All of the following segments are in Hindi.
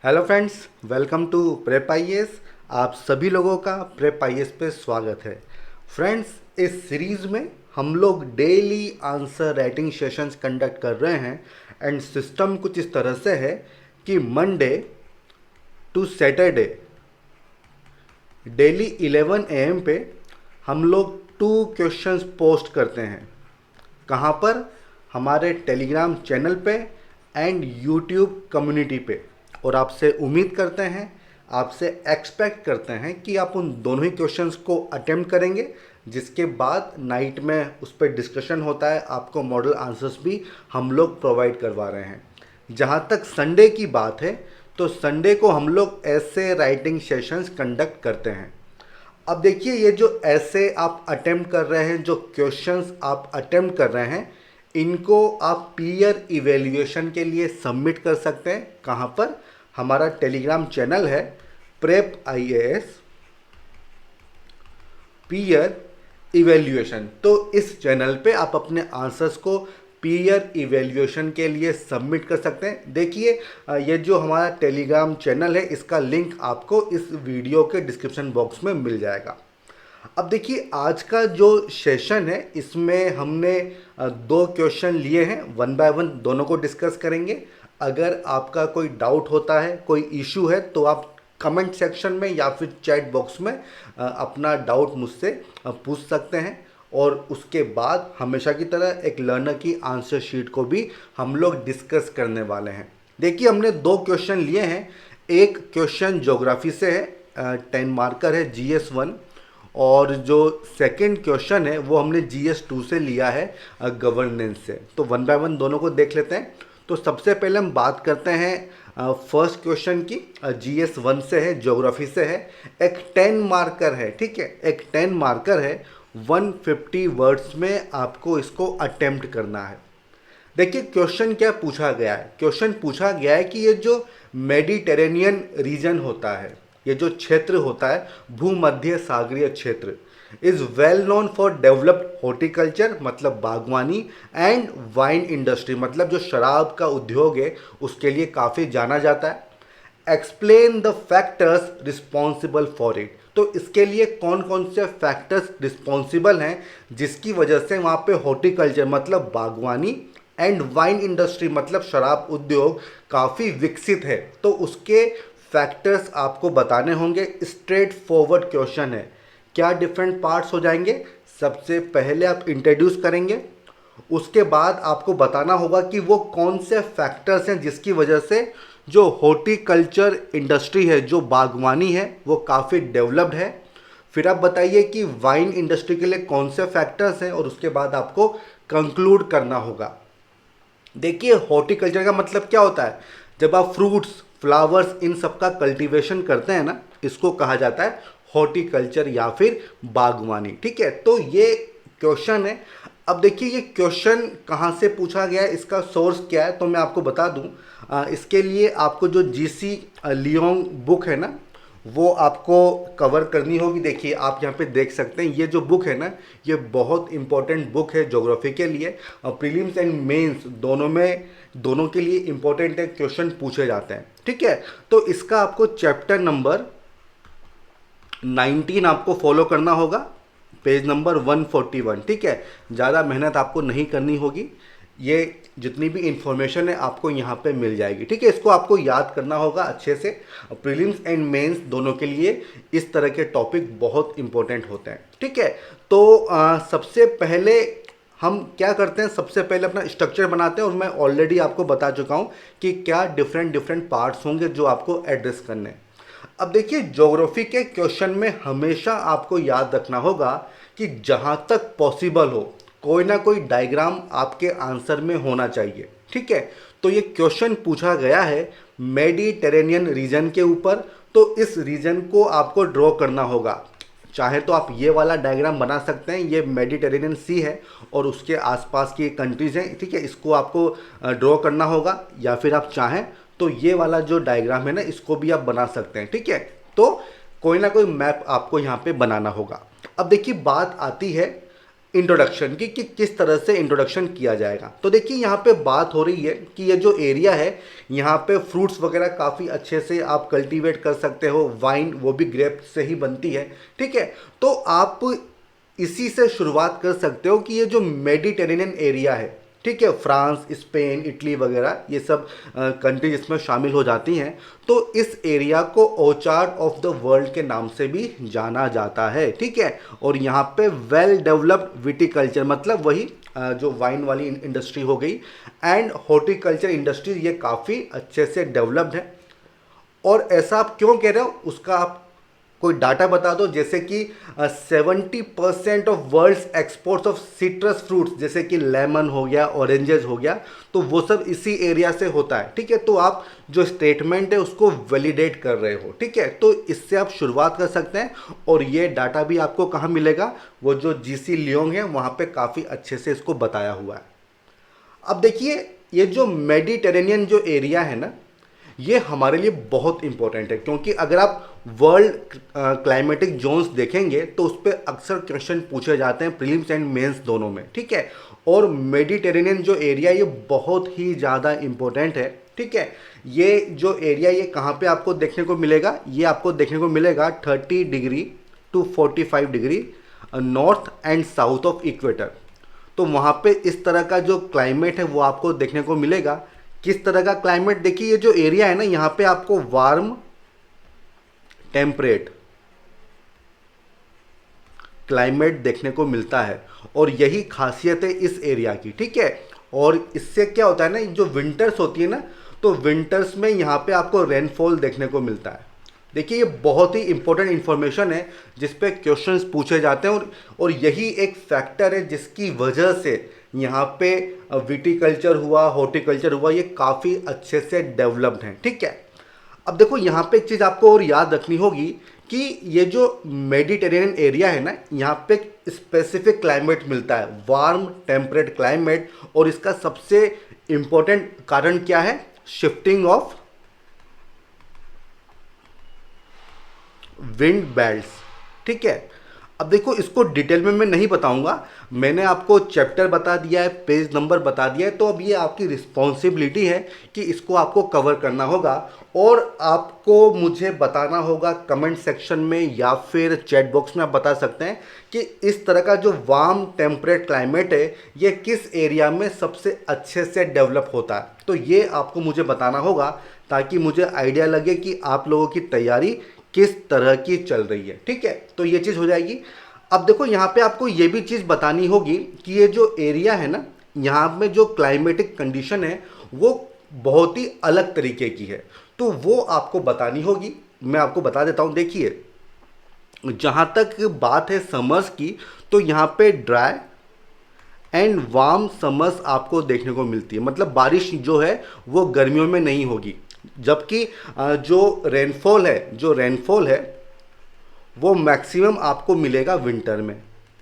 Hello friends, welcome to prep IAS. आप सभी लोगों का प्रेप आईएएस पे स्वागत है। फ्रेंड्स, इस सीरीज़ में हम लोग daily answer writing sessions conduct कर रहे हैं एंड सिस्टम कुछ इस तरह से है कि Monday to Saturday daily 11 AM पे हम लोग 2 क्वेश्चंस पोस्ट करते हैं। कहाँ पर? हमारे टेलीग्राम चैनल पे एंड यूट्यूब कम्युनिटी पे। और आपसे उम्मीद करते हैं, आपसे एक्सपेक्ट करते हैं कि आप उन दोनों ही क्वेश्चंस को अटेम्प्ट करेंगे, जिसके बाद नाइट में उस पर डिस्कशन होता है। आपको मॉडल आंसर्स भी हम लोग प्रोवाइड करवा रहे हैं। जहाँ तक संडे की बात है, तो संडे को हम लोग ऐसे राइटिंग सेशंस कंडक्ट करते हैं। अब देखिए, ये जो ऐसे आप अटेम्प्ट कर रहे हैं, जो क्वेश्चंस आप अटेम्प्ट कर रहे हैं, इनको आप पीयर इवेल्युएशन के लिए सबमिट कर सकते हैं। कहाँ पर? हमारा टेलीग्राम चैनल है प्रेप आईएएस पीयर इवेल्युएशन। तो इस चैनल पे आप अपने आंसर्स को पीयर इवेल्युएशन के लिए सबमिट कर सकते हैं। देखिए, ये जो हमारा टेलीग्राम चैनल है, इसका लिंक आपको इस वीडियो के डिस्क्रिप्शन बॉक्स में मिल जाएगा। अब देखिए, आज का जो सेशन है, इसमें हमने 2 क्वेश्चन लिए हैं। वन बाय वन दोनों को डिस्कस करेंगे। अगर आपका कोई डाउट होता है, कोई इशू है, तो आप कमेंट सेक्शन में या फिर चैट बॉक्स में अपना डाउट मुझसे पूछ सकते हैं। और उसके बाद हमेशा की तरह एक लर्नर की आंसर शीट को भी हम लोग डिस्कस करने वाले हैं। देखिए, हमने 2 क्वेश्चन लिए हैं। एक क्वेश्चन ज्योग्राफी से है, 10 मार्कर है, GS1। और जो सेकंड क्वेश्चन है वो हमने GS2 से लिया है, गवर्नेंस से। तो वन बाय वन दोनों को देख लेते हैं। तो सबसे पहले हम बात करते हैं फर्स्ट क्वेश्चन की। GS1 से है, ज्योग्राफी से है। एक 10 मार्कर है, ठीक है, एक 10 मार्कर है। 150 वर्ड्स में आपको इसको अटेम्प्ट करना है। देखिए, क्वेश्चन क्या पूछा गया है। क्वेश्चन पूछा गया है कि ये जो मेडिटेरेनियन रीजन होता है, ये जो क्षेत्र होता है, भूमध्य सागरीय क्षेत्र, is well known for developed horticulture, मतलब बागवानी, एंड वाइन इंडस्ट्री, मतलब जो शराब का उद्योग है उसके लिए काफ़ी जाना जाता है। Explain the factors responsible for it. तो इसके लिए कौन कौन से फैक्टर्स रिस्पॉन्सिबल हैं जिसकी वजह से वहाँ पे हॉर्टिकल्चर मतलब बागवानी एंड वाइन इंडस्ट्री मतलब शराब उद्योग काफ़ी विकसित है। तो उसके फैक्टर्स आपको बताने होंगे। स्ट्रेट फॉरवर्ड क्वेश्चन है। क्या डिफरेंट पार्ट्स हो जाएंगे? सबसे पहले आप इंट्रोड्यूस करेंगे, उसके बाद आपको बताना होगा कि वो कौन से फैक्टर्स हैं जिसकी वजह से जो हॉर्टिकल्चर इंडस्ट्री है, जो बागवानी है, वो काफ़ी डेवलप्ड है। फिर आप बताइए कि वाइन इंडस्ट्री के लिए कौन से फैक्टर्स हैं, और उसके बाद आपको कंक्लूड करना होगा। देखिए, हॉर्टिकल्चर का मतलब क्या होता है? जब आप फ्रूट्स, फ्लावर्स, इन सब का कल्टीवेशन करते हैं ना, इसको कहा जाता है हॉर्टिकल्चर या फिर बागवानी, ठीक है। तो ये क्वेश्चन है। अब देखिए, ये क्वेश्चन कहाँ से पूछा गया है, इसका सोर्स क्या है, तो मैं आपको बता दूं। इसके लिए आपको जो GC लियोंग बुक है ना, वो आपको कवर करनी होगी। देखिए, आप यहाँ पे देख सकते हैं, ये जो बुक है ना, ये बहुत इंपॉर्टेंट बुक है ज्योग्राफी के लिए। प्रीलिम्स एंड मेंस दोनों के लिए इंपॉर्टेंट है, क्वेश्चन पूछे जाते हैं, ठीक है। तो इसका आपको चैप्टर नंबर 19 आपको फॉलो करना होगा, पेज नंबर 141, ठीक है। ज़्यादा मेहनत आपको नहीं करनी होगी। ये जितनी भी इंफॉर्मेशन है आपको यहाँ पे मिल जाएगी, ठीक है। इसको आपको याद करना होगा अच्छे से। प्रीलिम्स एंड मेंस दोनों के लिए इस तरह के टॉपिक बहुत इंपॉर्टेंट होते हैं, ठीक है। तो सबसे पहले हम क्या करते हैं, सबसे पहले अपना स्ट्रक्चर बनाते हैं। और मैं ऑलरेडी आपको बता चुका हूँ कि क्या डिफरेंट पार्ट्स होंगे जो आपको एड्रेस करने हैं। अब देखिए, ज्योग्राफी के क्वेश्चन में हमेशा आपको याद रखना होगा कि जहाँ तक पॉसिबल हो, कोई ना कोई डायग्राम आपके आंसर में होना चाहिए, ठीक है। तो ये क्वेश्चन पूछा गया है मेडिटेरेनियन रीजन के ऊपर, तो इस रीजन को आपको ड्रॉ करना होगा। चाहे तो आप ये वाला डायग्राम बना सकते हैं, ये मेडिटेरेनियन सी है और उसके आसपास की कंट्रीज हैं, ठीक है। इसको आपको ड्रॉ करना होगा, या फिर आप चाहें तो ये वाला जो डायग्राम है ना, इसको भी आप बना सकते हैं, ठीक है। तो कोई ना कोई मैप आपको यहाँ पे बनाना होगा। अब देखिए, बात आती है इंट्रोडक्शन की कि किस तरह से इंट्रोडक्शन किया जाएगा। तो देखिए यहाँ पे बात हो रही है कि ये जो एरिया है यहाँ पे फ्रूट्स वगैरह काफ़ी अच्छे से आप कल्टीवेट कर सकते हो, वाइन वो भी ग्रेप से ही बनती है, ठीक है। तो आप इसी से शुरुआत कर सकते हो कि ये जो मेडिटेरेनियन एरिया है, ठीक है, फ्रांस, स्पेन, इटली वगैरह ये सब कंट्रीज इसमें शामिल हो जाती हैं। तो इस एरिया को ऑर्चार्ड ऑफ द वर्ल्ड के नाम से भी जाना जाता है, ठीक है। और यहाँ पे वेल डेवलप्ड विटिकल्चर, मतलब वही जो वाइन वाली इंडस्ट्री हो गई, एंड हॉर्टिकल्चर इंडस्ट्री, ये काफ़ी अच्छे से डेवलप्ड है। और ऐसा आप क्यों कह रहे हो उसका आप कोई डाटा बता दो, जैसे कि 70% of world's exports of citrus fruits जैसे कि लेमन हो गया, ऑरेंजेस हो गया, तो वो सब इसी एरिया से होता है, ठीक है। तो आप जो स्टेटमेंट है उसको वैलिडेट कर रहे हो, ठीक है। तो इससे आप शुरुआत कर सकते हैं और ये डाटा भी आपको कहाँ मिलेगा, वो जो जीसी लियोंग है वहाँ पे काफ़ी अच्छे से इसको बताया हुआ है। अब देखिए ये जो मेडिटेरेनियन जो एरिया है ना, ये हमारे लिए बहुत इंपॉर्टेंट है, क्योंकि अगर आप वर्ल्ड क्लाइमेटिक जोन्स देखेंगे तो उस पर अक्सर क्वेश्चन पूछे जाते हैं प्रीलिम्स एंड मेंस दोनों में, ठीक है। और मेडिटेरेनियन जो एरिया ये बहुत ही ज़्यादा इंपॉर्टेंट है, ठीक है। ये जो एरिया ये कहाँ पे आपको देखने को मिलेगा, ये आपको देखने को मिलेगा 30 degree to 45 degree north and south of equator. तो वहाँ पे इस तरह का जो क्लाइमेट है वो आपको देखने को मिलेगा। किस तरह का क्लाइमेट, देखिए ये जो एरिया है ना यहाँ पे आपको वार्म टेम्परेट क्लाइमेट देखने को मिलता है, और यही खासियत है इस एरिया की, ठीक है। और इससे क्या होता है ना, जो विंटर्स होती है ना, तो विंटर्स में यहाँ पे आपको रेनफॉल देखने को मिलता है। देखिए ये बहुत ही इंपॉर्टेंट इन्फॉर्मेशन है जिस पे क्वेश्चंस पूछे जाते हैं, और यही एक फैक्टर है जिसकी वजह से यहाँ पे विटिकल्चर हुआ, हॉर्टिकल्चर हुआ, ये काफ़ी अच्छे से डेवलप्ड हैं, ठीक है। अब देखो यहाँ पे एक चीज़ आपको और याद रखनी होगी कि ये जो मेडिटेरेनियन एरिया है ना, यहाँ पे स्पेसिफिक क्लाइमेट मिलता है, वार्म टेम्परेट क्लाइमेट। और इसका सबसे इम्पोर्टेंट कारण क्या है, शिफ्टिंग ऑफ विंड बेल्ट्स, ठीक है। अब देखो इसको डिटेल में मैं नहीं बताऊंगा, मैंने आपको चैप्टर बता दिया है, पेज नंबर बता दिया है, तो अब ये आपकी रिस्पॉन्सिबिलिटी है कि इसको आपको कवर करना होगा। और आपको मुझे बताना होगा कमेंट सेक्शन में या फिर चैट बॉक्स में, आप बता सकते हैं कि इस तरह का जो वार्म टेम्परेट क्लाइमेट है ये किस एरिया में सबसे अच्छे से डेवलप होता है। तो ये आपको मुझे बताना होगा ताकि मुझे आइडिया लगे कि आप लोगों की तैयारी किस तरह की चल रही है, ठीक है। तो ये चीज़ हो जाएगी। अब देखो यहाँ पे आपको ये भी चीज़ बतानी होगी कि ये जो एरिया है ना, यहाँ में जो क्लाइमेटिक कंडीशन है वो बहुत ही अलग तरीके की है, तो वो आपको बतानी होगी। मैं आपको बता देता हूँ, देखिए जहाँ तक बात है समर्स की, तो यहाँ पे ड्राई एंड वार्म समर्स आपको देखने को मिलती है, मतलब बारिश जो है वो गर्मियों में नहीं होगी, जबकि जो रेनफॉल है वो मैक्सिमम आपको मिलेगा विंटर में,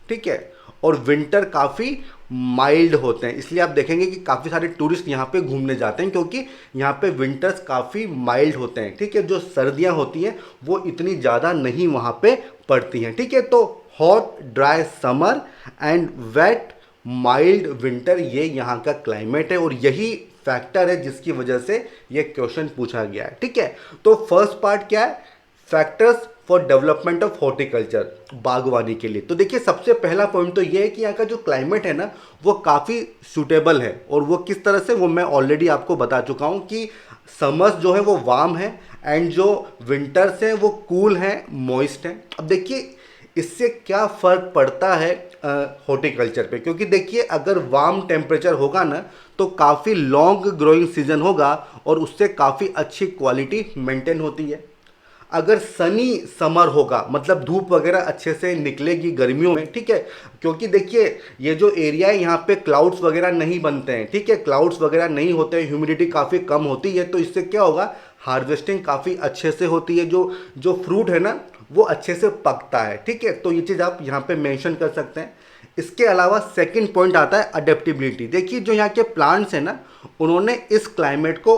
ठीक है। और विंटर काफ़ी माइल्ड होते हैं, इसलिए आप देखेंगे कि काफ़ी सारे टूरिस्ट यहाँ पे घूमने जाते हैं, क्योंकि यहाँ पे विंटर्स काफ़ी माइल्ड होते हैं, ठीक है। जो सर्दियाँ होती हैं वो इतनी ज़्यादा नहीं वहाँ पे पड़ती हैं, ठीक है। तो hot dry summer and wet mild winter, ये यहाँ का क्लाइमेट है, और यही फैक्टर है जिसकी वजह से ये क्वेश्चन पूछा गया है, ठीक है। तो फर्स्ट पार्ट क्या है, factors for development of horticulture, बागवानी के लिए। तो देखिए सबसे पहला पॉइंट तो ये है कि यहाँ का जो क्लाइमेट है ना वो काफ़ी सूटेबल है, और वो किस तरह से वो मैं ऑलरेडी आपको बता चुका हूँ कि समर्स जो है वो वार्म है एंड जो विंटर्स हैं वो कूल हैं, मॉइस्ट हैं। अब देखिए इससे क्या फ़र्क पड़ता है हॉर्टिकल्चर पे, क्योंकि देखिए अगर वार्म टेम्परेचर होगा ना तो काफ़ी लॉन्ग ग्रोइंग सीजन होगा और उससे काफ़ी अच्छी क्वालिटी मेंटेन होती है। अगर सनी समर होगा, मतलब धूप वगैरह अच्छे से निकलेगी गर्मियों में, ठीक है, क्योंकि देखिए ये जो एरिया है यहाँ पे क्लाउड्स वगैरह नहीं बनते हैं, ठीक है, क्लाउड्स वगैरह नहीं होते हैं, ह्यूमिडिटी काफ़ी कम होती है, तो इससे क्या होगा, हार्वेस्टिंग काफ़ी अच्छे से होती है, जो फ्रूट है ना वो अच्छे से पकता है, ठीक है। तो ये चीज़ आप यहाँ पे मेंशन कर सकते हैं। इसके अलावा सेकंड पॉइंट आता है अडेप्टिबिलिटी। देखिए जो यहाँ के प्लांट्स हैं ना, उन्होंने इस क्लाइमेट को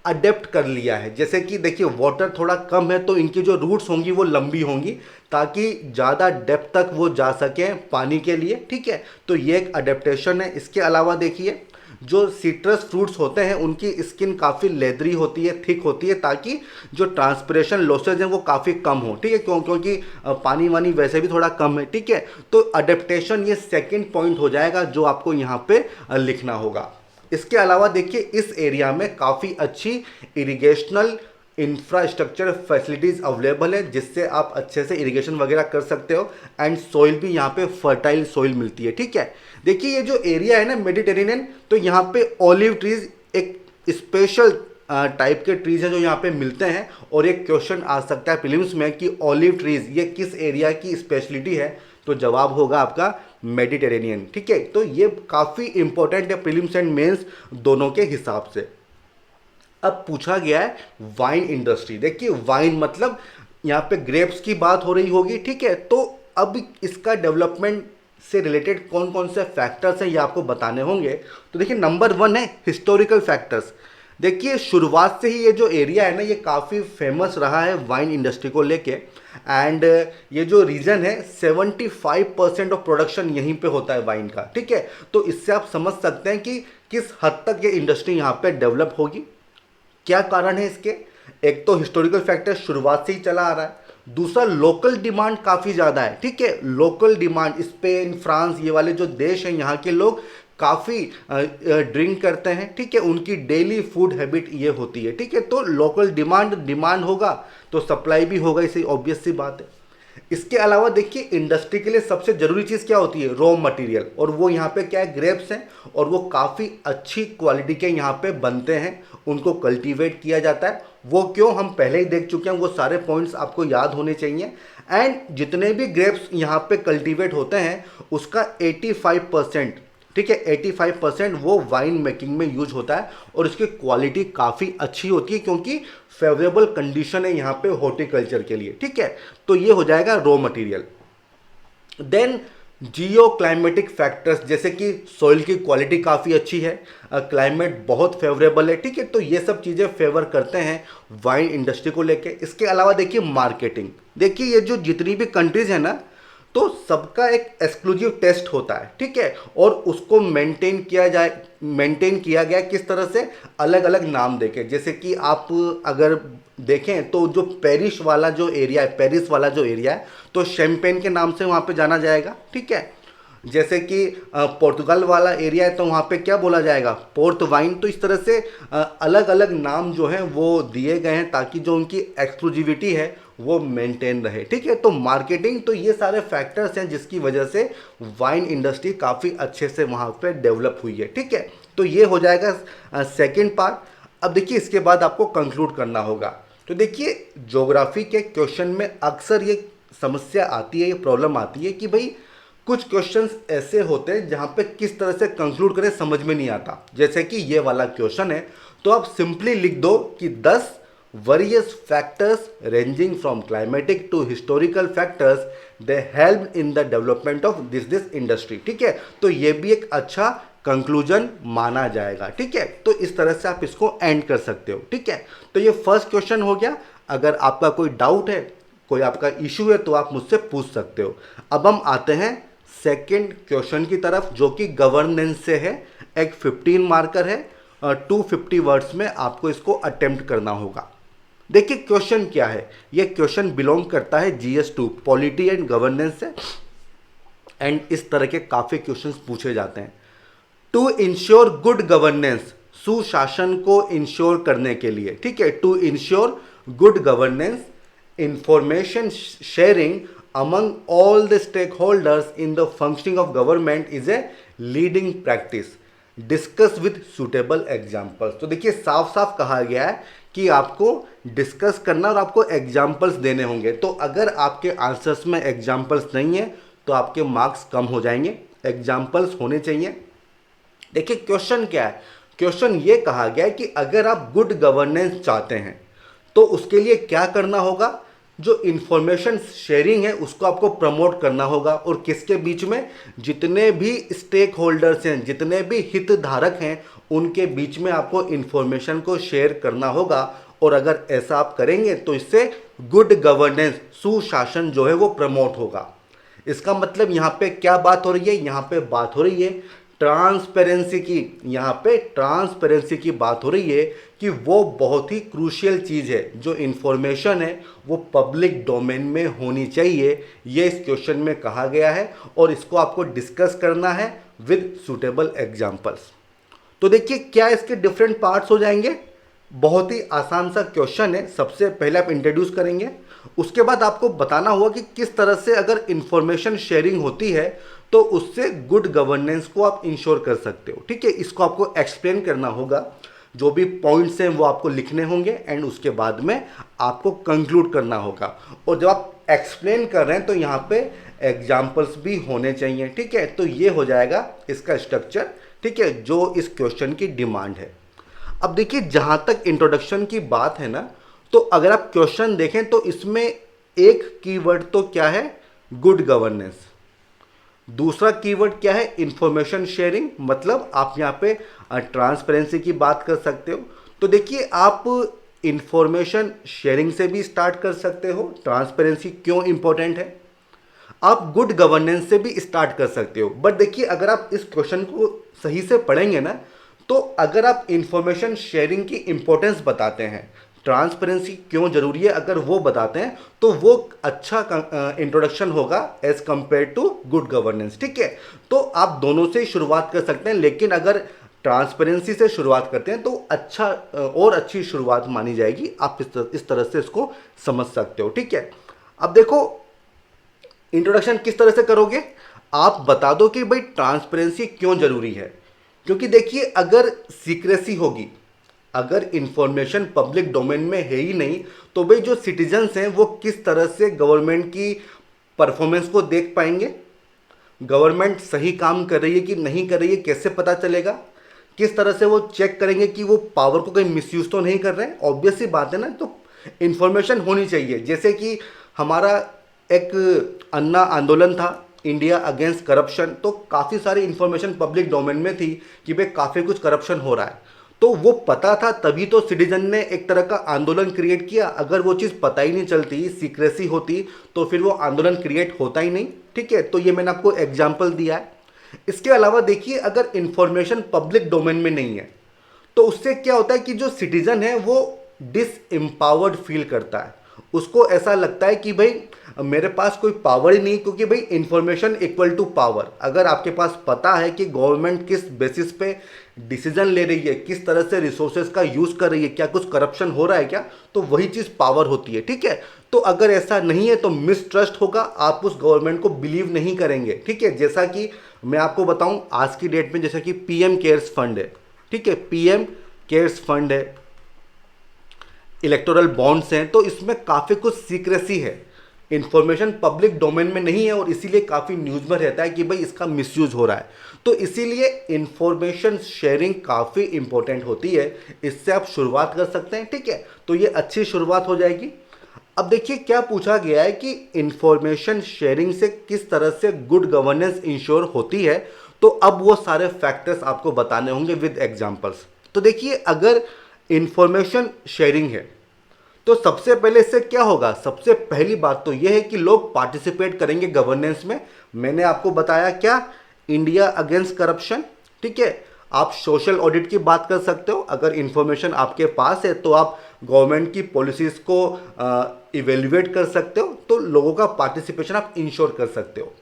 अडेप्ट कर लिया है। जैसे कि देखिए वाटर थोड़ा कम है तो इनकी जो रूट्स होंगी वो लंबी होंगी ताकि ज़्यादा डेप्थ तक वो जा सकें पानी के लिए, ठीक है। तो ये एक अडेप्टेशन है। इसके अलावा देखिए जो सिट्रस फ्रूट्स होते हैं उनकी स्किन काफ़ी लेदरी होती है, थिक होती है, ताकि जो ट्रांसपिरेशन लॉसेज हैं वो काफ़ी कम हो, ठीक है, क्योंकि पानी वानी वैसे भी थोड़ा कम है, ठीक है। तो अडेप्टेशन ये सेकंड पॉइंट हो जाएगा जो आपको यहाँ पे लिखना होगा। इसके अलावा देखिए इस एरिया में काफ़ी अच्छी इरिगेशनल इंफ्रास्ट्रक्चर फैसिलिटीज़ अवेलेबल है जिससे आप अच्छे से इरिगेशन वगैरह कर सकते हो, एंड सॉइल भी यहाँ पे फर्टाइल सॉइल मिलती है, ठीक है। देखिए ये जो एरिया है ना मेडिटेरेनियन, तो यहाँ पे ऑलिव ट्रीज एक स्पेशल टाइप के ट्रीज हैं जो यहाँ पे मिलते हैं, और एक क्वेश्चन आ सकता है प्रीलिम्स में कि ऑलिव ट्रीज ये किस एरिया की स्पेशलिटी है, तो जवाब होगा आपका मेडिटेरेनियन, ठीक है। तो ये काफ़ी इंपॉर्टेंट है प्रीलिम्स एंड मेंस दोनों के हिसाब से। अब पूछा गया है वाइन इंडस्ट्री। देखिए वाइन मतलब यहाँ पे ग्रेप्स की बात हो रही होगी, ठीक है। तो अब इसका डेवलपमेंट से रिलेटेड कौन कौन से फैक्टर्स हैं ये आपको बताने होंगे। तो देखिए नंबर 1 है हिस्टोरिकल फैक्टर्स। देखिए शुरुआत से ही ये जो एरिया है ना ये काफ़ी फेमस रहा है वाइन इंडस्ट्री को लेके, एंड ये जो रीजन है 75% ऑफ प्रोडक्शन यहीं पे होता है वाइन का, ठीक है। तो इससे आप समझ सकते हैं कि किस हद तक ये इंडस्ट्री यहाँ पे डेवलप होगी। क्या कारण है इसके? एक तो हिस्टोरिकल फैक्टर शुरुआत से ही चला आ रहा है, दूसरा लोकल डिमांड काफ़ी ज़्यादा है, ठीक है। लोकल डिमांड, स्पेन फ्रांस ये वाले जो देश हैं यहाँ के लोग काफ़ी ड्रिंक करते हैं, ठीक है, उनकी डेली फूड हैबिट ये होती है, ठीक है। तो लोकल डिमांड होगा तो सप्लाई भी होगा, इसे ऑब्वियस सी बात है। इसके अलावा देखिए इंडस्ट्री के लिए सबसे ज़रूरी चीज़ क्या होती है? रॉ मटेरियल, और वो यहाँ पे क्या है? ग्रेप्स हैं, और वो काफ़ी अच्छी क्वालिटी के यहाँ पे बनते हैं, उनको कल्टीवेट किया जाता है। वो क्यों, हम पहले ही देख चुके हैं, वो सारे पॉइंट्स आपको याद होने चाहिए। एंड जितने भी ग्रेप्स यहाँ पे कल्टीवेट होते हैं उसका 85%, ठीक है, 85% वो वाइन मेकिंग में यूज होता है, और इसकी क्वालिटी काफ़ी अच्छी होती है क्योंकि फेवरेबल कंडीशन है यहाँ पे हॉर्टिकल्चर के लिए, ठीक है। तो ये हो जाएगा रॉ मटेरियल। देन जियो क्लाइमेटिक फैक्टर्स, जैसे कि सॉइल की क्वालिटी काफ़ी अच्छी है, क्लाइमेट बहुत फेवरेबल है, ठीक है। तो ये सब चीज़ें फेवर करते हैं वाइन इंडस्ट्री को लेके। इसके अलावा देखिए मार्केटिंग, देखिए ये जो जितनी भी कंट्रीज है ना, तो सबका एक एक्सक्लूसिव टेस्ट होता है, ठीक है, और उसको मेंटेन किया गया किस तरह से? अलग अलग नाम देके। जैसे कि आप अगर देखें तो जो पेरिस वाला जो एरिया है तो शैंपेन के नाम से वहाँ पे जाना जाएगा, ठीक है। जैसे कि पोर्तुगाल वाला एरिया है तो वहाँ पे क्या बोला जाएगा? Port wine. तो इस तरह से अलग अलग नाम जो हैं वो दिए गए हैं ताकि जो उनकी एक्सक्लूसिविटी है वो मेंटेन रहे, ठीक है। तो मार्केटिंग, तो ये सारे फैक्टर्स हैं जिसकी वजह से वाइन इंडस्ट्री काफ़ी अच्छे से वहाँ पे डेवलप हुई है, ठीक है। तो ये हो जाएगा सेकेंड पार्ट। अब देखिए इसके बाद आपको कंक्लूड करना होगा। तो देखिए ज्योग्राफी के क्वेश्चन में अक्सर ये समस्या आती है, ये प्रॉब्लम आती है कि भाई कुछ क्वेश्चंस ऐसे होते हैं जहाँ पे किस तरह से कंक्लूड करें समझ में नहीं आता। जैसे कि ये वाला क्वेश्चन है तो आप सिंपली लिख दो कि 10 various factors ranging from climatic to historical factors they help in the development of this industry, ठीक है। तो ये भी एक अच्छा कंक्लूजन माना जाएगा, ठीक है। तो इस तरह से आप इसको एंड कर सकते हो, ठीक है। तो ये फर्स्ट क्वेश्चन हो गया। अगर आपका कोई डाउट है, कोई आपका इशू है तो आप मुझसे पूछ सकते हो। अब हम आते हैं सेकेंड क्वेश्चन की तरफ जो कि गवर्नेंस से है। एक 15 मार्कर है, 250 वर्ड्स में आपको इसको अटेम्प्ट करना होगा। देखिए क्वेश्चन क्या है, ये क्वेश्चन बिलोंग करता है GS2 पॉलिटी एंड गवर्नेंस से, एंड इस तरह के काफ़ी क्वेश्चंस पूछे जाते हैं। टू इंश्योर गुड गवर्नेंस, सुशासन को इंश्योर करने के लिए, ठीक है, to ensure good governance, information sharing among all the stakeholders in the functioning of government is a leading practice. Discuss with suitable examples. तो देखिए साफ साफ कहा गया है कि आपको डिस्कस करना और आपको एग्जाम्पल्स देने होंगे। तो अगर आपके आंसर्स में एग्जाम्पल्स नहीं है तो आपके मार्क्स कम हो जाएंगे, एग्जाम्पल्स होने चाहिए। देखिए क्वेश्चन क्या है, क्वेश्चन ये कहा गया है कि अगर आप गुड गवर्नेंस चाहते हैं तो उसके लिए क्या करना होगा? जो इंफॉर्मेशन शेयरिंग है उसको आपको प्रमोट करना होगा, और किसके बीच में? जितने भी स्टेक होल्डर्स हैं, जितने भी हितधारक हैं उनके बीच में आपको इन्फॉर्मेशन को शेयर करना होगा। और अगर ऐसा आप करेंगे तो इससे गुड गवर्नेंस, सुशासन जो है वो प्रमोट होगा। इसका मतलब यहाँ पे क्या बात हो रही है, यहाँ पे बात हो रही है ट्रांसपेरेंसी की। यहाँ पे ट्रांसपेरेंसी की बात हो रही है कि वो बहुत ही क्रूशियल चीज़ है, जो इन्फॉर्मेशन है वो पब्लिक डोमेन में होनी चाहिए, ये इस क्वेश्चन में कहा गया है। और इसको आपको डिस्कस करना है विद सुटेबल एग्जाम्पल्स। तो देखिए क्या इसके डिफरेंट पार्ट्स हो जाएंगे। बहुत ही आसान सा क्वेश्चन है। सबसे पहले आप इंट्रोड्यूस करेंगे, उसके बाद आपको बताना होगा कि किस तरह से अगर इंफॉर्मेशन शेयरिंग होती है तो उससे गुड गवर्नेंस को आप इंश्योर कर सकते हो। ठीक है, इसको आपको एक्सप्लेन करना होगा, जो भी पॉइंट्स हैं वो आपको लिखने होंगे एंड उसके बाद में आपको कंक्लूड करना होगा। और जब आप एक्सप्लेन कर रहे हैं तो यहाँ पे एग्जाम्पल्स भी होने चाहिए। ठीक है, तो ये हो जाएगा इसका स्ट्रक्चर। ठीक है, जो इस क्वेश्चन की डिमांड है। अब देखिए जहाँ तक इंट्रोडक्शन की बात है ना, तो अगर आप क्वेश्चन देखें तो इसमें एक कीवर्ड तो क्या है, गुड गवर्नेंस। दूसरा कीवर्ड क्या है, इंफॉर्मेशन शेयरिंग, मतलब आप यहाँ पे ट्रांसपेरेंसी की बात कर सकते हो। तो देखिए आप इंफॉर्मेशन शेयरिंग से भी स्टार्ट कर सकते हो, ट्रांसपेरेंसी क्यों इंपॉर्टेंट है। आप गुड गवर्नेंस से भी स्टार्ट कर सकते हो। बट देखिए अगर आप इस क्वेश्चन को सही से पढ़ेंगे ना, तो अगर आप इंफॉर्मेशन शेयरिंग की इंपॉर्टेंस बताते हैं, ट्रांसपेरेंसी क्यों जरूरी है अगर वो बताते हैं, तो वो अच्छा इंट्रोडक्शन होगा as compare to good governance. ठीक है, तो आप दोनों से शुरुआत कर सकते हैं, लेकिन अगर ट्रांसपेरेंसी से शुरुआत करते हैं तो अच्छा और अच्छी शुरुआत मानी जाएगी। आप इस तरह से इसको समझ सकते हो। ठीक है, अब देखो इंट्रोडक्शन किस तरह से करोगे, आप बता दो कि भाई ट्रांसपेरेंसी क्यों जरूरी है। क्योंकि देखिए अगर सीक्रेसी होगी, अगर इंफॉर्मेशन पब्लिक डोमेन में है ही नहीं, तो भाई जो सिटीजन्स हैं वो किस तरह से गवर्नमेंट की परफॉर्मेंस को देख पाएंगे, गवर्नमेंट सही काम कर रही है कि नहीं कर रही है कैसे पता चलेगा, किस तरह से वो चेक करेंगे कि वो पावर को कहीं मिसयूज तो नहीं कर रहे हैं। ऑब्वियस सी बात है ना, तो इंफॉर्मेशन होनी चाहिए। जैसे कि हमारा एक अन्ना आंदोलन था, इंडिया अगेंस्ट करप्शन, तो काफ़ी सारी इंफॉर्मेशन पब्लिक डोमेन में थी कि भाई काफ़ी कुछ करप्शन हो रहा है, तो वो पता था, तभी तो सिटीजन ने एक तरह का आंदोलन क्रिएट किया। अगर वो चीज़ पता ही नहीं चलती, सीक्रेसी होती, तो फिर वो आंदोलन क्रिएट होता ही नहीं। ठीक है, तो ये मैंने आपको एग्जाम्पल दिया है। इसके अलावा देखिए अगर इंफॉर्मेशन पब्लिक डोमेन में नहीं है तो उससे क्या होता है कि जो सिटीजन है वो डिसएम्पावर्ड फील करता है, उसको ऐसा लगता है कि भाई मेरे पास कोई पावर ही नहीं, क्योंकि भाई इंफॉर्मेशन इक्वल टू पावर। अगर आपके पास पता है कि गवर्नमेंट किस बेसिस पे डिसीजन ले रही है, किस तरह से रिसोर्सेज का यूज़ कर रही है, क्या कुछ करप्शन हो रहा है क्या, तो वही चीज़ पावर होती है। ठीक है, तो अगर ऐसा नहीं है तो मिसट्रस्ट होगा, आप उस गवर्नमेंट को बिलीव नहीं करेंगे। ठीक है, जैसा कि मैं आपको बताऊं आज की डेट में, जैसा कि पीएम केयर्स फंड है। ठीक है, पीएम केयर्स फंड है, इलेक्टोरल बॉन्ड्स हैं, तो इसमें काफ़ी कुछ सीक्रेसी है, इंफॉर्मेशन पब्लिक डोमेन में नहीं है, और इसीलिए काफ़ी न्यूज़ में रहता है कि भाई इसका मिसयूज हो रहा है। तो इसीलिए इंफॉर्मेशन शेयरिंग काफ़ी इंपॉर्टेंट होती है, इससे आप शुरुआत कर सकते हैं। ठीक है, तो ये अच्छी शुरुआत हो जाएगी। अब देखिए क्या पूछा गया है कि इंफॉर्मेशन शेयरिंग से किस तरह से गुड गवर्नेंस इंश्योर होती है, तो अब वो सारे फैक्टर्स आपको बताने होंगे विद एग्जांपल्स। तो देखिए अगर इंफॉर्मेशन शेयरिंग है तो सबसे पहले इससे क्या होगा, सबसे पहली बात तो यह है कि लोग पार्टिसिपेट करेंगे गवर्नेंस में। मैंने आपको बताया क्या, इंडिया अगेंस्ट करप्शन। ठीक है, आप सोशल ऑडिट की बात कर सकते हो, अगर इंफॉर्मेशन आपके पास है तो आप गवर्नमेंट की पॉलिसीज़ को इवेल्युएट कर सकते हो, तो लोगों का पार्टिसिपेशन आप इंश्योर कर सकते हो।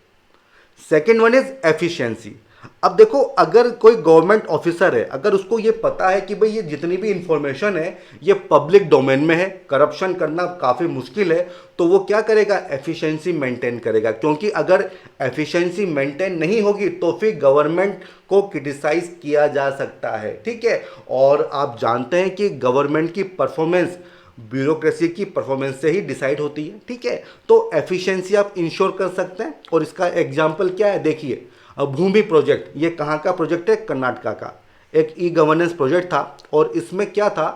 Second one is efficiency. अब देखो अगर कोई गवर्नमेंट ऑफिसर है, अगर उसको ये पता है कि भाई ये जितनी भी इंफॉर्मेशन है ये पब्लिक डोमेन में है, करप्शन करना काफ़ी मुश्किल है, तो वो क्या करेगा, एफिशिएंसी मेंटेन करेगा। क्योंकि अगर एफिशिएंसी मेंटेन नहीं होगी तो फिर गवर्नमेंट को क्रिटिसाइज किया जा सकता है। ठीक है, और आप जानते हैं कि गवर्नमेंट की परफॉर्मेंस ब्यूरोक्रेसी की परफॉर्मेंस से ही डिसाइड होती है। ठीक है, तो एफिशिएंसी आप इंश्योर कर सकते हैं, और इसका एग्जाम्पल क्या है देखिए, भूमि प्रोजेक्ट, ये कहाँ का प्रोजेक्ट है, कर्नाटका का एक ई गवर्नेंस प्रोजेक्ट था। और इसमें क्या था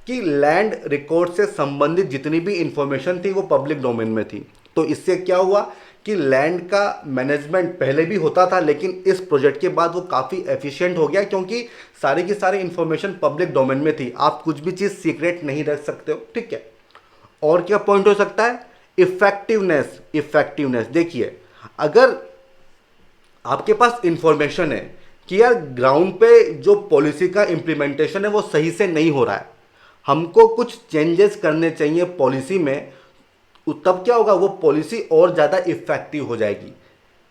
कि लैंड रिकॉर्ड से संबंधित जितनी भी इंफॉर्मेशन थी वो पब्लिक डोमेन में थी। तो इससे क्या हुआ कि लैंड का मैनेजमेंट पहले भी होता था, लेकिन इस प्रोजेक्ट के बाद वो काफ़ी एफिशिएंट हो गया, क्योंकि सारी की सारी इंफॉर्मेशन पब्लिक डोमेन में थी। आप कुछ भी चीज़ सीक्रेट नहीं रख सकते हो, ठीक है। और क्या पॉइंट हो सकता है? इफेक्टिवनेस। इफेक्टिवनेस देखिए, अगर आपके पास इंफॉर्मेशन है कि यार ग्राउंड पे जो पॉलिसी का इम्प्लीमेंटेशन है वो सही से नहीं हो रहा है, हमको कुछ चेंजेस करने चाहिए पॉलिसी में, तब क्या होगा, वो पॉलिसी और ज़्यादा इफेक्टिव हो जाएगी।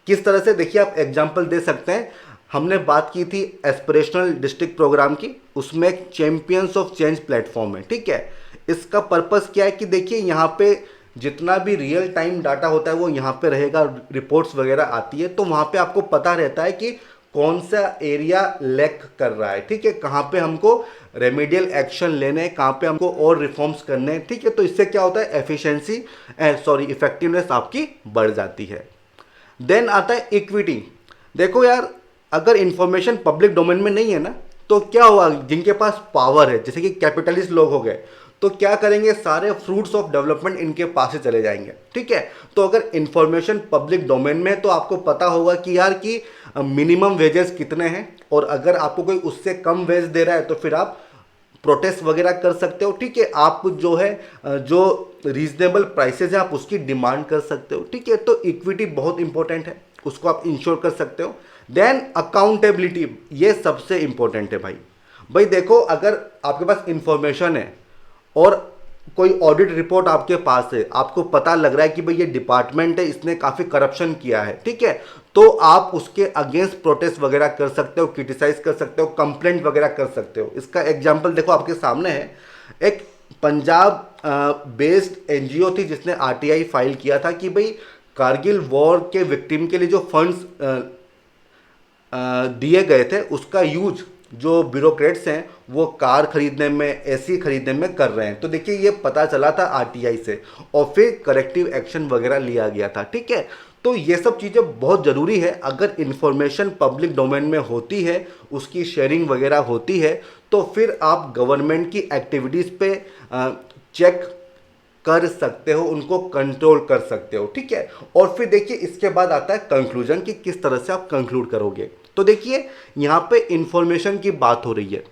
किस तरह से? देखिए, आप एग्जांपल दे सकते हैं। हमने बात की थी एस्पिरेशनल डिस्ट्रिक्ट प्रोग्राम की, उसमें एक चैंपियंस ऑफ चेंज प्लेटफॉर्म है, ठीक है। इसका पर्पस क्या है कि देखिए यहाँ पे जितना भी रियल टाइम डाटा होता है वो यहाँ पे रहेगा, रिपोर्ट्स वगैरह आती है, तो वहाँ पे आपको पता रहता है कि कौन सा एरिया लैक कर रहा है, ठीक है, कहाँ पे हमको रेमेडियल एक्शन लेने हैं, कहाँ पे हमको और रिफॉर्म्स करने हैं, ठीक है। तो इससे क्या होता है, एफिशिएंसी इफेक्टिवनेस आपकी बढ़ जाती है। देन आता है इक्विटी। देखो यार, अगर इंफॉर्मेशन पब्लिक डोमेन में नहीं है ना, तो क्या हुआ, जिनके पास पावर है जैसे कि कैपिटलिस्ट लोग हो गए, तो क्या करेंगे, सारे फ्रूट्स ऑफ डेवलपमेंट इनके पास ही चले जाएंगे, ठीक है। तो अगर इंफॉर्मेशन पब्लिक डोमेन में है तो आपको पता होगा कि यार कि मिनिमम वेजेस कितने हैं, और अगर आपको कोई उससे कम वेज दे रहा है तो फिर आप प्रोटेस्ट वगैरह कर सकते हो, ठीक है। आप जो है जो रीजनेबल प्राइसेस हैं आप उसकी डिमांड कर सकते हो, ठीक है। तो इक्विटी बहुत इंपॉर्टेंट है, उसको आप इंश्योर कर सकते हो। देन अकाउंटेबिलिटी, ये सबसे इंपॉर्टेंट है भाई। भाई देखो, अगर आपके पास इंफॉर्मेशन है और कोई ऑडिट रिपोर्ट आपके पास है, आपको पता लग रहा है कि भाई ये डिपार्टमेंट है, इसने काफ़ी करप्शन किया है, ठीक है, तो आप उसके अगेंस्ट प्रोटेस्ट वगैरह कर सकते हो, क्रिटिसाइज कर सकते हो, कंप्लेंट वगैरह कर सकते हो। इसका एग्जांपल देखो आपके सामने है, एक पंजाब बेस्ड एनजीओ थी जिसने आरटीआई फाइल किया था कि भाई कारगिल वॉर के विक्टिम के लिए जो फंड्स दिए गए थे उसका यूज जो ब्यूरोक्रेट्स हैं वो कार खरीदने में, एसी खरीदने में कर रहे हैं। तो देखिए ये पता चला था आरटीआई से, और फिर करेक्टिव एक्शन वगैरह लिया गया था, ठीक है। तो ये सब चीज़ें बहुत ज़रूरी है। अगर इंफॉर्मेशन पब्लिक डोमेन में होती है, उसकी शेयरिंग वगैरह होती है, तो फिर आप गवर्नमेंट की एक्टिविटीज़ पे चेक कर सकते हो, उनको कंट्रोल कर सकते हो, ठीक है। और फिर देखिए इसके बाद आता है कंक्लूजन, कि किस तरह से आप कंक्लूड करोगे। तो देखिए यहाँ पे इंफॉर्मेशन की बात हो रही है,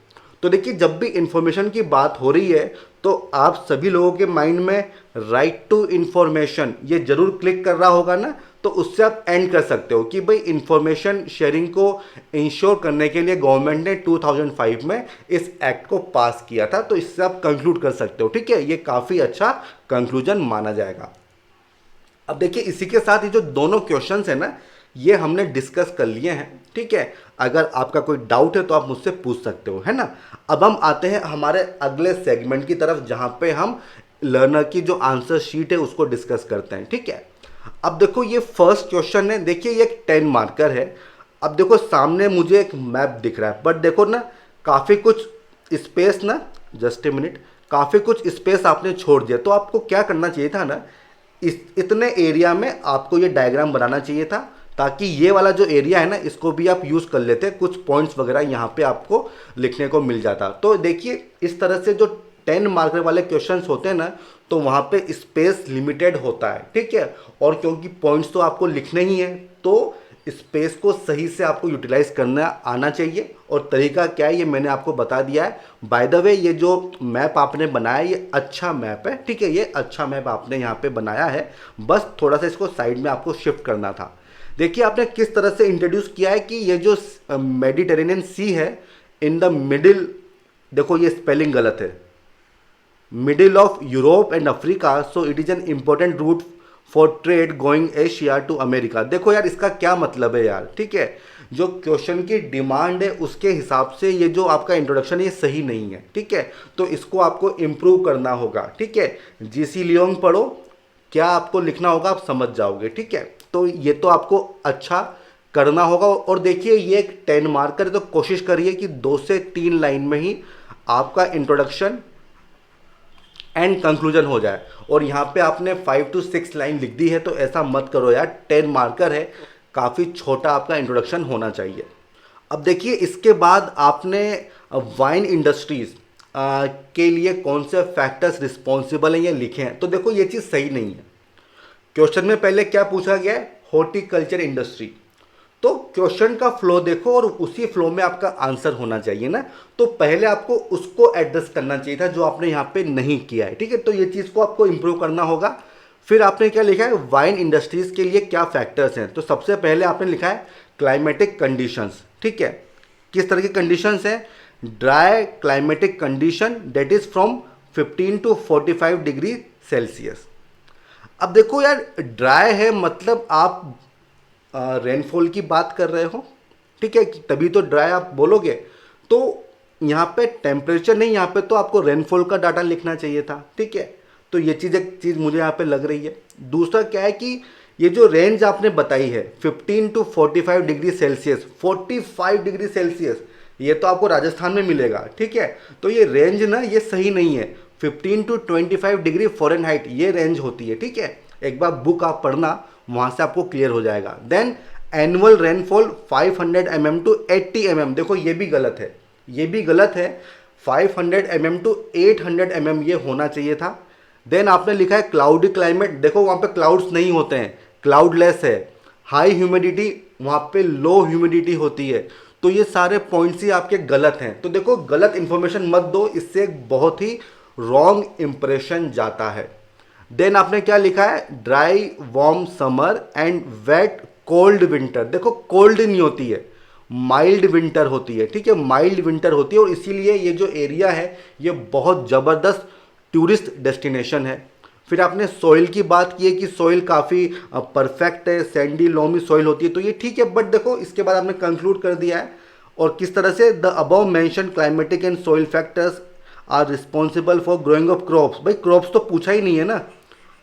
तो देखिए जब भी इंफॉर्मेशन की बात हो रही है तो आप सभी लोगों के माइंड में राइट टू इंफॉर्मेशन ये जरूर क्लिक कर रहा होगा ना, तो उससे आप एंड कर सकते हो कि भाई इंफॉर्मेशन शेयरिंग को इंश्योर करने के लिए गवर्नमेंट ने 2005 में इस एक्ट को पास किया था। तो इससे आप कंक्लूड कर सकते हो, ठीक है। ये काफ़ी अच्छा कंक्लूजन माना जाएगा। अब देखिए इसी के साथ ये जो दोनों क्वेश्चंस है ना, ये हमने डिस्कस कर लिए हैं, ठीक है। अगर आपका कोई डाउट है तो आप मुझसे पूछ सकते हो, है ना। अब हम आते हैं हमारे अगले सेगमेंट की तरफ, जहां पे हम लर्नर की जो आंसर शीट है उसको डिस्कस करते हैं, ठीक है। अब देखो ये फर्स्ट क्वेश्चन है, देखिए ये एक 10 मार्कर है। अब देखो सामने मुझे एक मैप दिख रहा है, बट देखो ना काफ़ी कुछ स्पेस ना, जस्ट ए मिनट, काफ़ी कुछ स्पेस आपने छोड़ दिया। तो आपको क्या करना चाहिए था ना, इतने एरिया में आपको ये डायग्राम बनाना चाहिए था, ताकि ये वाला जो एरिया है ना इसको भी आप यूज़ कर लेते, कुछ पॉइंट्स वगैरह यहाँ पे आपको लिखने को मिल जाता। तो देखिए इस तरह से जो 10 मार्कर वाले क्वेश्चंस होते हैं ना, तो वहाँ पे स्पेस लिमिटेड होता है, ठीक है। और क्योंकि पॉइंट्स तो आपको लिखने ही है, तो स्पेस को सही से आपको यूटिलाइज करना आना चाहिए। और तरीका क्या है ये मैंने आपको बता दिया है। बाय द वे ये जो मैप आपने बनाया ये अच्छा मैप है, ठीक है, ये अच्छा मैप आपने यहाँ पे बनाया है, बस थोड़ा सा इसको साइड में आपको शिफ्ट करना था। देखिए आपने किस तरह से इंट्रोड्यूस किया है कि ये जो मेडिटेरेनियन सी है इन द मिडिल, देखो ये स्पेलिंग गलत है, middle of Europe and Africa, so it is an important route for trade going Asia to America. देखो यार इसका क्या मतलब है यार, ठीक है, जो क्वेश्चन की डिमांड है उसके हिसाब से ये जो आपका इंट्रोडक्शन है ये सही नहीं है, ठीक है। तो इसको आपको इम्प्रूव करना होगा, ठीक है। जीसी लियोंग पढ़ो, क्या आपको लिखना होगा आप समझ जाओगे, ठीक है। तो ये तो आपको अच्छा करना होगा। और देखिए ये एक 10 मार्कर है, तो कोशिश करिए कि 2 से 3 लाइन में ही आपका इंट्रोडक्शन एंड कंक्लूजन हो जाए। और यहाँ पे आपने 5 to 6 लाइन लिख दी है, तो ऐसा मत करो यार, 10 मार्कर है, काफ़ी छोटा आपका इंट्रोडक्शन होना चाहिए। अब देखिए इसके बाद आपने वाइन इंडस्ट्रीज़ के लिए कौन से फैक्टर्स रिस्पॉन्सिबल हैं ये लिखे हैं। तो देखो ये चीज़ सही नहीं है, क्वेश्चन में पहले क्या पूछा गया है, हॉर्टिकल्चर इंडस्ट्री। तो क्वेश्चन का फ्लो देखो और उसी फ्लो में आपका आंसर होना चाहिए ना। तो पहले आपको उसको एड्रेस करना चाहिए था जो आपने यहाँ पे नहीं किया है, ठीक है। तो ये चीज़ को आपको इंप्रूव करना होगा। फिर आपने क्या लिखा है, वाइन इंडस्ट्रीज के लिए क्या फैक्टर्स हैं। तो सबसे पहले आपने लिखा है क्लाइमेटिक कंडीशंस, ठीक है। किस तरह की कंडीशंस हैं, dry climatic condition that is from 15 to 45 degree Celsius. अब देखो यार, ड्राई है मतलब आप रेनफॉल की बात कर रहे हो, ठीक है, तभी तो ड्राई आप बोलोगे। तो यहाँ पे टेम्परेचर नहीं, यहाँ पे तो आपको रेनफॉल का डाटा लिखना चाहिए था, ठीक है। तो ये चीज़ एक चीज़ मुझे यहाँ पे लग रही है। दूसरा क्या है कि ये जो रेंज आपने बताई है 15 to 45 degree Celsius, 45 degree Celsius ये तो आपको राजस्थान में मिलेगा, ठीक है। तो ये रेंज ना ये सही नहीं है। 15 टू 25 डिग्री फ़ारेनहाइट ये रेंज होती है, ठीक है। एक बार बुक आप पढ़ना, वहाँ से आपको क्लियर हो जाएगा। Then annual rainfall 500 mm to 80 mm, देखो ये भी गलत है, ये भी गलत है। 500 mm टू 800 mm ये होना चाहिए था। देन आपने लिखा है क्लाउडी क्लाइमेट, देखो वहाँ पे क्लाउड्स नहीं होते हैं, क्लाउडलेस है। हाई ह्यूमिडिटी, वहाँ पे लो ह्यूमिडिटी होती है। तो ये सारे पॉइंट्स ही आपके गलत हैं। तो देखो गलत इंफॉर्मेशन मत दो, इससे एक बहुत ही रॉन्ग इंप्रेशन जाता है। देन आपने क्या लिखा है, dry warm summer and wet cold winter. देखो कोल्ड नहीं होती है, माइल्ड विंटर होती है, ठीक है, माइल्ड विंटर होती है। और इसीलिए ये जो एरिया है ये बहुत ज़बरदस्त टूरिस्ट डेस्टिनेशन है। फिर आपने सॉइल की बात की है कि सॉइल काफ़ी परफेक्ट है, सैंडी लोमी सॉइल होती है, तो ये ठीक है। बट देखो इसके बाद आपने कंक्लूड कर दिया है और किस तरह से, the above mentioned climatic and soil factors are responsible for growing of crops. भाई क्रॉप्स तो पूछा ही नहीं है ना,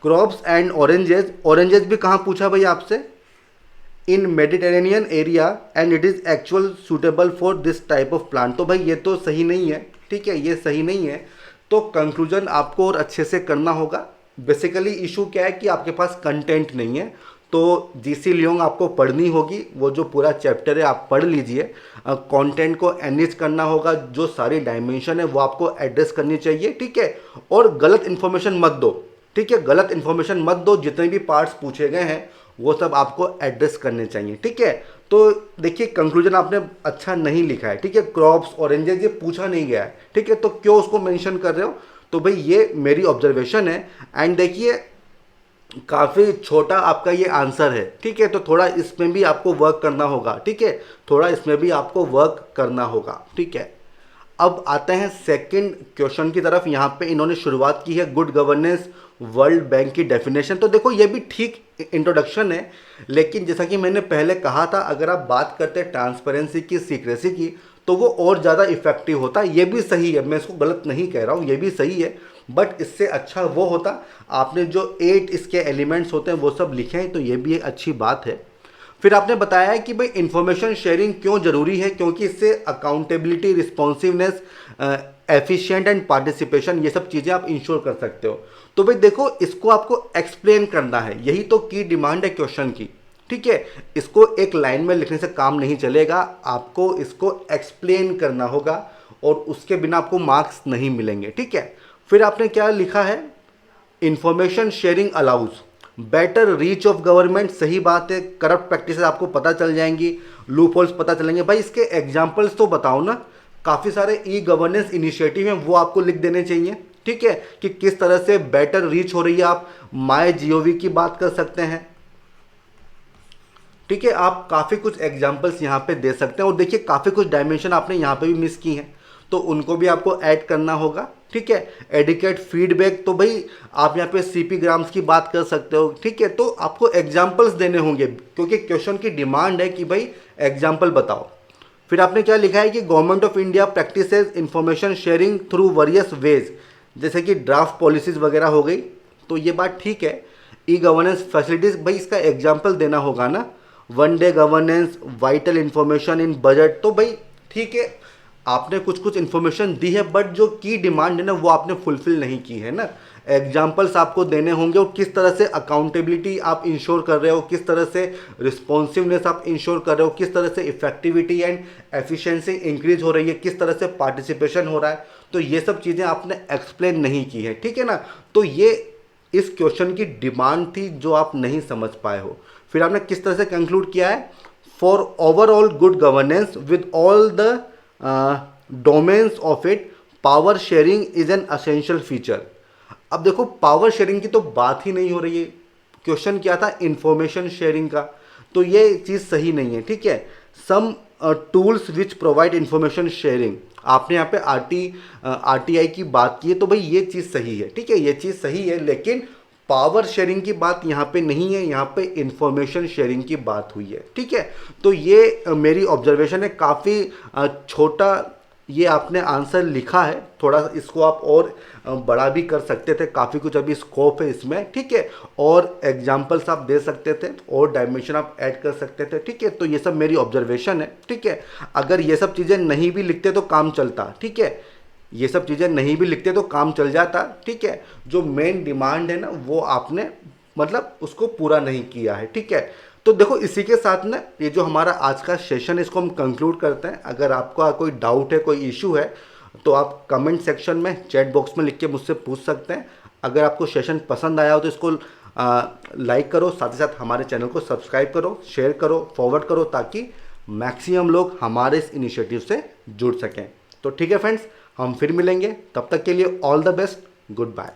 क्रॉप्स एंड ऑरेंजेस, ऑरेंजेस भी कहाँ पूछा भाई आपसे, in Mediterranean area and it is actual suitable for this type of plant. तो भाई ये तो सही नहीं है, ठीक है, ये सही नहीं है। तो कंक्लूजन आपको और अच्छे से करना होगा। बेसिकली इशू क्या है कि आपके पास कंटेंट नहीं है। तो जीसी लियोंग आपको पढ़नी होगी, वो जो पूरा चैप्टर है आप पढ़ लीजिए। कंटेंट को एनरिच करना होगा, जो सारी डायमेंशन है वो आपको एड्रेस करनी चाहिए, ठीक है। और गलत इन्फॉर्मेशन मत दो, ठीक है, गलत इन्फॉर्मेशन मत दो। जितने भी पार्ट्स पूछे गए हैं वो सब आपको एड्रेस करने चाहिए, ठीक है। तो देखिए कंक्लूजन आपने अच्छा नहीं लिखा है, ठीक है, क्रॉप्स ऑरेंजेस ये पूछा नहीं गया है, ठीक है। तो क्यों उसको मेंशन कर रहे हो, तो भाई ये मेरी ऑब्जर्वेशन है। एंड देखिए काफ़ी छोटा आपका ये आंसर है, ठीक है, तो थोड़ा इसमें भी आपको वर्क करना होगा, ठीक है, थोड़ा इसमें भी आपको वर्क करना होगा, ठीक है। अब आते हैं सेकंड क्वेश्चन की तरफ। यहाँ पे इन्होंने शुरुआत की है गुड गवर्नेंस वर्ल्ड बैंक की डेफिनेशन। तो देखो ये भी ठीक इंट्रोडक्शन है, लेकिन जैसा कि मैंने पहले कहा था, अगर आप बात करते हैं ट्रांसपेरेंसी की, सीक्रेसी की, तो वो और ज़्यादा इफेक्टिव होता। ये भी सही है, मैं इसको गलत नहीं कह रहा हूँ, ये भी सही है। बट इससे अच्छा वो होता, आपने जो 8 इसके एलिमेंट्स होते हैं वो सब लिखे हैं, तो ये भी एक अच्छी बात है। फिर आपने बताया है कि भाई इंफॉर्मेशन शेयरिंग क्यों ज़रूरी है, क्योंकि इससे accountability, responsiveness, efficient and participation ये सब चीज़ें आप इंश्योर कर सकते हो। तो भाई देखो इसको आपको एक्सप्लेन करना है, यही तो की डिमांड है क्वेश्चन की, ठीक है। इसको एक लाइन में लिखने से काम नहीं चलेगा, आपको इसको एक्सप्लेन करना होगा और उसके बिना आपको मार्क्स नहीं मिलेंगे, ठीक है। फिर आपने क्या लिखा है, information sharing allows better reach of government, सही बात है। करप्ट प्रैक्टिसेस आपको पता चल जाएंगी, लूप होल्स पता चलेंगे। भाई इसके एग्जाम्पल्स तो बताओ ना, काफ़ी सारे ई गवर्नेंस इनिशिएटिव हैं वो आपको लिख देने चाहिए, ठीक है, कि किस तरह से बेटर रीच हो रही है। आप माई जीओवी की बात कर सकते हैं, ठीक है, आप काफ़ी कुछ एग्जाम्पल्स यहाँ पे दे सकते हैं। और देखिए काफ़ी कुछ डायमेंशन आपने यहाँ पे भी मिस की हैं, तो उनको भी आपको ऐड करना होगा, ठीक है। एडिकेट फीडबैक, तो भाई आप यहाँ पे सीपी ग्राम्स की बात कर सकते हो, ठीक है। तो आपको एग्जाम्पल्स देने होंगे क्योंकि क्वेश्चन की डिमांड है कि भाई एग्जाम्पल बताओ। फिर आपने क्या लिखा है कि government of India practices information sharing through various ways, जैसे कि ड्राफ्ट पॉलिसीज़ वगैरह हो गई, तो ये बात ठीक है। ई गवर्नेंस फैसिलिटीज़, भाई इसका एग्जाम्पल देना होगा ना, one day governance, vital information in budget, तो भाई ठीक है आपने कुछ कुछ इन्फॉर्मेशन दी है, बट जो की डिमांड है ना वो आपने फुलफिल नहीं की है ना। एग्जाम्पल्स आपको देने होंगे और किस तरह से अकाउंटेबिलिटी आप इंश्योर कर रहे हो, किस तरह से रिस्पॉन्सिवनेस आप इंश्योर कर रहे हो, किस तरह से इफेक्टिविटी एंड एफिशिएंसी इंक्रीज हो रही है, किस तरह से पार्टिसिपेशन हो रहा है। तो ये सब चीज़ें आपने एक्सप्लेन नहीं की है, ठीक है ना। तो ये इस क्वेश्चन की डिमांड थी जो आप नहीं समझ पाए हो। फिर आपने किस तरह से कंक्लूड किया है, for overall good governance with all the domains of it power sharing is an essential feature. अब देखो पावर शेयरिंग की तो बात ही नहीं हो रही है, क्वेश्चन क्या था, इंफॉर्मेशन शेयरिंग का, तो ये चीज़ सही नहीं है। ठीक है, some tools which provide information sharing, आपने यहाँ पे आरटीआई की बात की है, तो भाई ये चीज़ सही है। ठीक है, ये चीज़ सही है, लेकिन पावर शेयरिंग की बात यहाँ पे नहीं है, यहाँ पे इंफॉर्मेशन शेयरिंग की बात हुई है। ठीक है, तो ये मेरी ऑब्जर्वेशन है, काफ़ी छोटा ये आपने आंसर लिखा है, थोड़ा इसको आप और बड़ा भी कर सकते थे, काफ़ी कुछ अभी स्कोप है इसमें। ठीक है, और एग्जाम्पल्स आप दे सकते थे और डायमेंशन आप ऐड कर सकते थे। ठीक है, तो ये सब मेरी ऑब्जर्वेशन है। ठीक है, अगर ये सब चीज़ें नहीं भी लिखते तो काम चलता। ठीक है, ये सब चीज़ें नहीं भी लिखते तो काम चल जाता। ठीक है, जो मेन डिमांड है ना वो आपने मतलब उसको पूरा नहीं किया है। ठीक है, तो देखो इसी के साथ ना ये जो हमारा आज का सेशन है इसको हम कंक्लूड करते हैं। अगर आपका कोई डाउट है, कोई इशू है, तो आप कमेंट सेक्शन में चैट बॉक्स में लिख के मुझसे पूछ सकते हैं। अगर आपको सेशन पसंद आया हो तो इसको लाइक करो, साथ ही साथ हमारे चैनल को सब्सक्राइब करो, शेयर करो, फॉरवर्ड करो, ताकि मैक्सिमम लोग हमारे इस इनिशिएटिव से जुड़ सकें। तो ठीक है फ्रेंड्स, हम फिर मिलेंगे, तब तक के लिए all the best, good bye.